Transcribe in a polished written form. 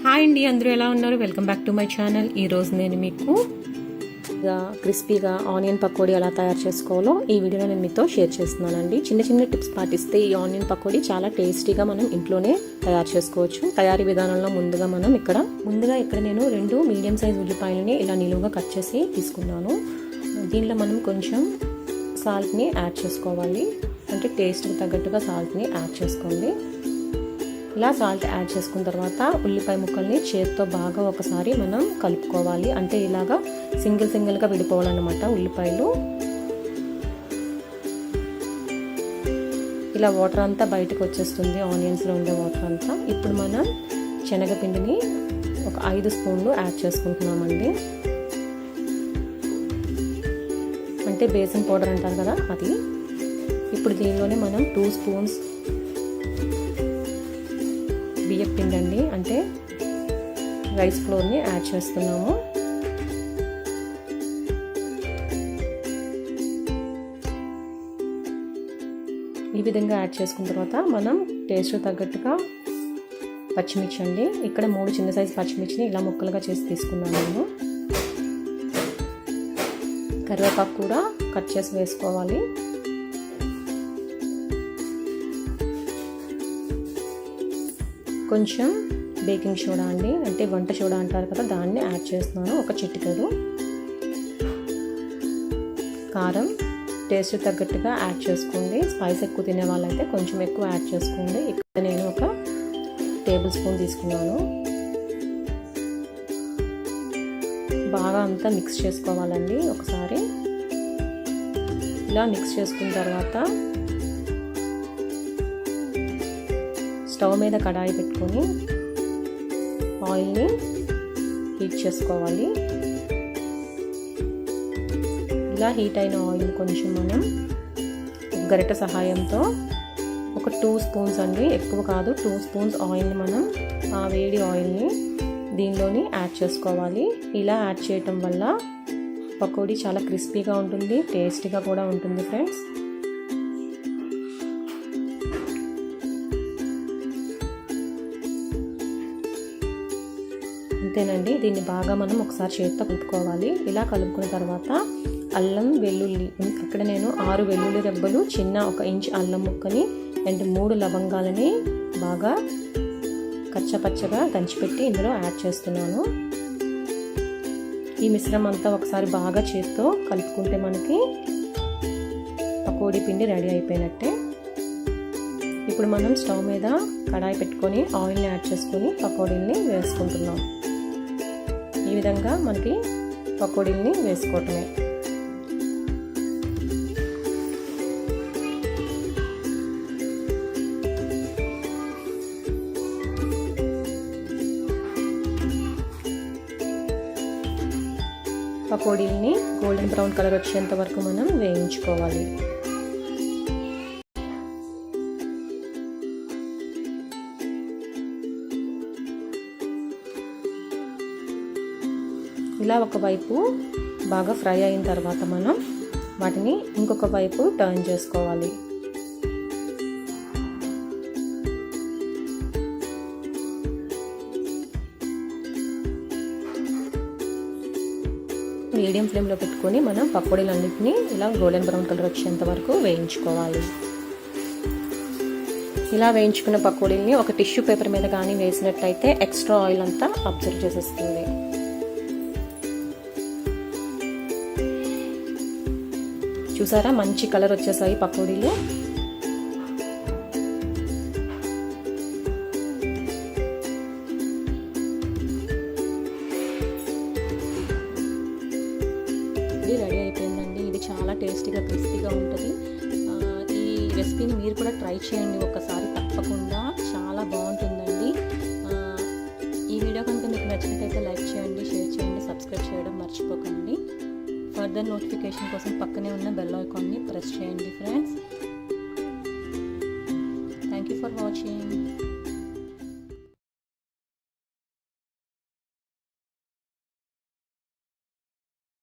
Hi అండి, అందరూ ఎలా ఉన్నారు? Welcome back to my channel. ఈరోజు నేను మీకు క్రిస్పీగా ఆనియన్ పకోడీ ఎలా తయారు చేసుకోవాలో ఈ వీడియోలో నేను మీతో షేర్ చేస్తున్నానండి. చిన్న చిన్న టిప్స్ పాటిస్తే ఈ ఆనియన్ పకోడీ చాలా టేస్టీగా మనం ఇంట్లోనే తయారు చేసుకోవచ్చు. తయారీ విధానంలో ముందుగా ఇక్కడ నేను 2 మీడియం సైజ్ ఉల్లిపాయలని ఇలా నిలువుగా కట్ చేసి తీసుకున్నాను. దీనిలో మనం కొంచెం సాల్ట్ని యాడ్ చేసుకోవాలి. అంటే టేస్ట్కి తగ్గట్టుగా సాల్ట్ని యాడ్ చేసుకోండి. ఇలా సాల్ట్ యాడ్ చేసుకున్న తర్వాత ఉల్లిపాయ ముక్కల్ని చేతితో బాగా ఒకసారి మనం కలుపుకోవాలి. అంటే ఇలాగా సింగిల్గా విడిపోవాలన్నమాట ఉల్లిపాయలు. ఇలా వాటర్ అంతా బయటకు వచ్చేస్తుంది, ఆనియన్స్లో ఉండే వాటర్ అంతా. ఇప్పుడు మనం శనగపిండిని ఒక 5 స్పూన్లు యాడ్ చేసుకుంటున్నామండి. అంటే బేసన్ పౌడర్ అంటారు కదా, అది. ఇప్పుడు దీనిలోనే మనం 2 స్పూన్స్ బియ్యం పిండి అండి, అంటే రైస్ ఫ్లోర్ని యాడ్ చేస్తున్నాము. ఈ విధంగా యాడ్ చేసుకున్న తర్వాత మనం టేస్ట్ తగ్గట్టుగా పచ్చిమిర్చి అండి, ఇక్కడ 3 చిన్న సైజు పచ్చిమిర్చిని ఇలా ముక్కలుగా చేసి తీసుకున్నాను నేను. కరివేపాకు కూడా కట్ చేసి వేసుకోవాలి. కొంచెం బేకింగ్ సోడా అండి, అంటే వంట సోడా అంటారు కదా, దాన్ని యాడ్ చేస్తున్నాను, ఒక చిటికెడు. కారం టేస్ట్ తగ్గట్టుగా యాడ్ చేసుకోండి. స్పైస్ ఎక్కువ తినే వాళ్ళైతే కొంచెం ఎక్కువ యాడ్ చేసుకోండి. ఇక్కడ నేను ఒక టేబుల్ స్పూన్ తీసుకున్నాను. బాగా అంతా మిక్స్ చేసుకోవాలండి ఒకసారి. ఇలా మిక్స్ చేసుకున్న తర్వాత స్టవ్ మీద కడాయి పెట్టుకొని ఆయిల్ని హీట్ చేసుకోవాలి. ఇలా హీట్ అయిన ఆయిల్ కొంచెం మనం గరిటె సహాయంతో ఒక 2 స్పూన్స్ అండి, ఎక్కువ కాదు, 2 స్పూన్స్ ఆయిల్ని మనం ఆ వేడి ఆయిల్ని దీనిలోని యాడ్ చేసుకోవాలి. ఇలా యాడ్ చేయటం వల్ల పకోడీ చాలా క్రిస్పీగా ఉంటుంది, టేస్టీగా కూడా ఉంటుంది ఫ్రెండ్స్. అంతేనండి, దీన్ని బాగా మనం ఒకసారి చేతితో కలుపుకోవాలి. ఇలా కలుపుకున్న తర్వాత అల్లం వెల్లుల్లి, అక్కడ నేను 6 వెల్లుల్లి రెబ్బలు, చిన్న 1 ఇంచ్ అల్లం ముక్కని అండ్ 3 లవంగాలని బాగా కచ్చపచ్చగా దంచిపెట్టి ఇందులో యాడ్ చేస్తున్నాను. ఈ మిశ్రమం అంతా ఒకసారి బాగా చేతితో కలుపుకుంటే మనకి పకోడీ పిండి రెడీ అయిపోయినట్టే. ఇప్పుడు మనం స్టవ్ మీద కడాయి పెట్టుకొని ఆయిల్ని యాడ్ చేసుకొని పకోడీల్ని వేసుకుంటున్నాం. ఈ విధంగా మనకి పకోడీల్ని వేసుకోవటమే. పకోడీల్ని గోల్డెన్ బ్రౌన్ కలర్ వచ్చేంత వరకు మనం వేయించుకోవాలి. ఇలా ఒకవైపు బాగా ఫ్రై అయిన తర్వాత మనం వాటిని ఇంకొక వైపు టర్న్ చేసుకోవాలి. మీడియం ఫ్లేమ్లో పెట్టుకొని మనం పకోడీలన్నింటినీ ఇలా గోల్డెన్ బ్రౌన్ కలర్ వచ్చేంత వరకు వేయించుకోవాలి. ఇలా వేయించుకున్న పకోడీల్ని ఒక టిష్యూ పేపర్ మీద కానీ వేసినట్టయితే ఎక్స్ట్రా ఆయిల్ అంతా అబ్జర్వ్ చేసేస్తుంది. చూసారా, మంచి కలర్ వచ్చేసాయి పకోడీలు. ఇది రెడీ అయిపోయిందండి. ఇది చాలా టేస్టీగా క్రిస్పీగా ఉంటుంది. ఈ రెసిపీని మీరు కూడా ట్రై చేయండి ఒకసారి, తప్పకుండా చాలా బాగుంటుందండి. ఈ వీడియో కనుక మీకు నచ్చినట్లయితే లైక్ చేయండి, షేర్ చేయండి, సబ్స్క్రైబ్ చేయడం మర్చిపోకండి. ఫర్దర్ నోటిఫికేషన్ కోసం పక్కనే ఉన్న బెల్ ఐకాన్ని ప్రెస్ చేయండి friends. Thank you for watching.